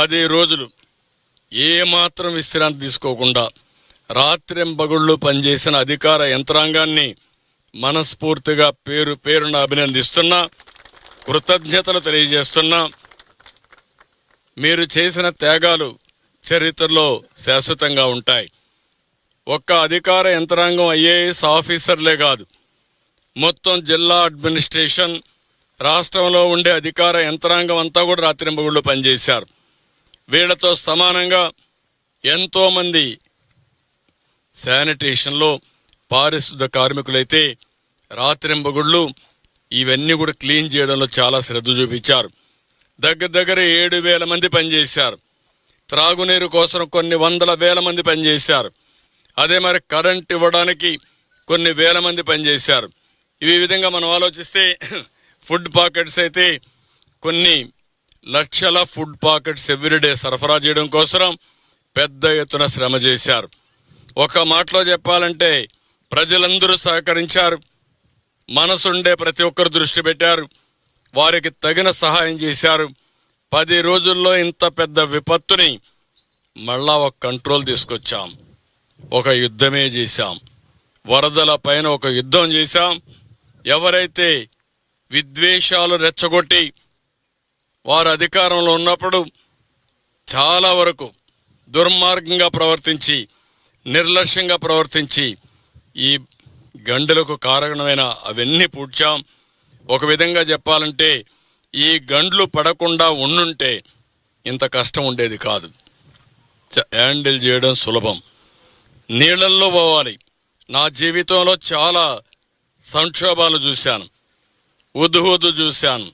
10 రోజులు ఏమాత్రం విశ్రాంతి తీసుకోకుండా రాత్రింబగళ్ళు పనిచేసిన అధికార యంత్రాంగాన్ని మనస్ఫూర్తిగా పేరు పేరున అభినందిస్తున్నా, కృతజ్ఞతలు తెలియజేస్తున్నా. మీరు చేసిన త్యాగాలు చరిత్రలో శాశ్వతంగా ఉంటాయి. ఒక్క అధికార యంత్రాంగం ఐఏఎస్ ఆఫీసర్లే కాదు, మొత్తం జిల్లా అడ్మినిస్ట్రేషన్, రాష్ట్రంలో ఉండే అధికార యంత్రాంగం అంతా కూడా రాత్రింబగళ్ళు పనిచేశారు. వీళ్లతో సమానంగా ఎంతోమంది శానిటేషన్లో పారిశుద్ధ కార్మికులైతే రాత్రింబగళ్ళు ఇవన్నీ కూడా క్లీన్ చేయడంలో చాలా శ్రద్ధ చూపించారు. దగ్గర 7,000 మంది పనిచేశారు. త్రాగునీరు కోసం కొన్ని వందల వేల మంది పనిచేశారు. అదే మరి కరెంట్ ఇవ్వడానికి కొన్ని వేల మంది పనిచేశారు. ఈ విధంగా మనం ఆలోచిస్తే ఫుడ్ పాకెట్స్ అయితే కొన్ని లక్షల ఫుడ్ పాకెట్స్ ఎవ్రీడే సరఫరా చేయడం కోసం పెద్ద ఎత్తున శ్రమ చేశారు. ఒక మాటలో చెప్పాలంటే ప్రజలందరూ సహకరించారు. మనసుండే ప్రతి ఒక్కరు దృష్టి పెట్టారు, వారికి తగిన సహాయం చేశారు. 10 రోజుల్లో ఇంత పెద్ద విపత్తుని మళ్ళా ఒక కంట్రోల్ తీసుకొచ్చాం. ఒక యుద్ధమే చేశాం. వరదల పైన ఒక యుద్ధం చేశాం. ఎవరైతే విద్వేషాలు రెచ్చగొట్టి వారు అధికారంలో ఉన్నప్పుడు చాలా వరకు దుర్మార్గంగా ప్రవర్తించి, నిర్లక్ష్యంగా ప్రవర్తించి ఈ గండులకు కారణమైన అవన్నీ పూడ్చాం. ఒక విధంగా చెప్పాలంటే ఈ గండ్లు పడకుండా ఉండుంటే ఇంత కష్టం ఉండేది కాదు. హ్యాండిల్ చేయడం సులభం. నీళ్ళల్లో పోవాలి. నా జీవితంలో చాలా సంక్షోభాలు చూశాను. ఉదుహుదు చూశాను,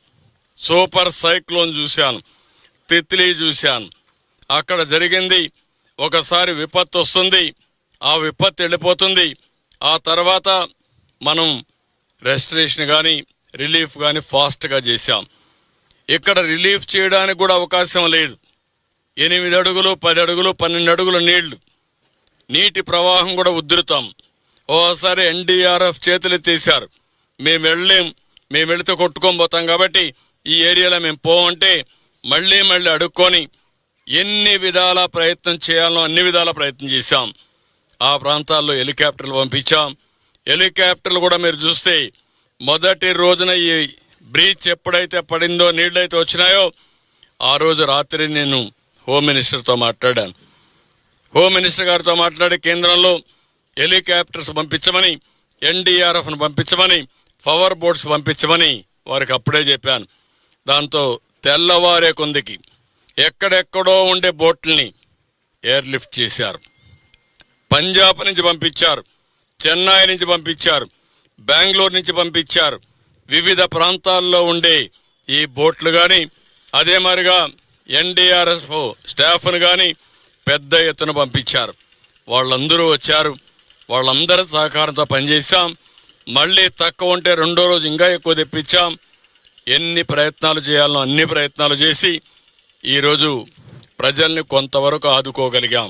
సూపర్ సైక్లోన్ చూశాను, తిత్లీ చూశాను. అక్కడ జరిగింది, ఒకసారి విపత్తు వస్తుంది, ఆ విపత్తు వెళ్ళిపోతుంది. ఆ తర్వాత మనం రెస్టరేషన్ కానీ రిలీఫ్ కానీ ఫాస్ట్గా చేశాం. ఇక్కడ రిలీఫ్ చేయడానికి కూడా అవకాశం లేదు. 8 అడుగులు 10 అడుగులు 12 అడుగుల నీళ్లు, నీటి ప్రవాహం కూడా ఉధృతం. ఓసారి ఎన్డీఆర్ఎఫ్ చేతులెత్తేశారు. మేము వెళితే కొట్టుకొని పోతాం కాబట్టి ఈ ఏరియాలో మేము పోవంటే మళ్ళీ అడుక్కొని ఎన్ని విధాల ప్రయత్నం చేయాలో అన్ని విధాల ప్రయత్నం చేశాం. ఆ ప్రాంతాల్లో హెలికాప్టర్లు పంపించాం. హెలికాప్టర్లు కూడా మీరు చూస్తే మొదటి రోజున ఈ బ్రీచ్ ఎప్పుడైతే పడిందో, నీళ్ళైతే వచ్చినాయో, ఆ రోజు రాత్రి నేను హోమ్ మినిస్టర్తో మాట్లాడాను. హోమ్ మినిస్టర్ గారితో మాట్లాడి కేంద్రంలో హెలికాప్టర్స్ పంపించమని, ఎన్డీఆర్ఎఫ్ను పంపించమని, పవర్ బోట్స్ పంపించమని వారికి అప్పుడే చెప్పాను. దాంతో తెల్లవారే కొందికి ఎక్కడెక్కడో ఉండే బోట్లని ఎయిర్ లిఫ్ట్ చేశారు. పంజాబ్ నుంచి పంపించారు, చెన్నై నుంచి పంపించారు, బెంగళూరు నుంచి పంపించారు. వివిధ ప్రాంతాల్లో ఉండే ఈ బోట్లు కానీ, అదే మరిగా ఎన్డీఆర్ఎఫ్ స్టాఫ్ను కానీ పెద్ద ఎత్తున పంపించారు. వాళ్ళందరూ వచ్చారు. వాళ్ళందరి సహకారంతో పనిచేశాం. మళ్ళీ తక్కువ ఉంటే రెండో రోజు ఇంకా ఎక్కువ తెప్పించాం. ఎన్ని ప్రయత్నాలు చేయాలనో అన్ని ప్రయత్నాలు చేసి ఈరోజు ప్రజల్ని కొంతవరకు ఆదుకోగలిగాం.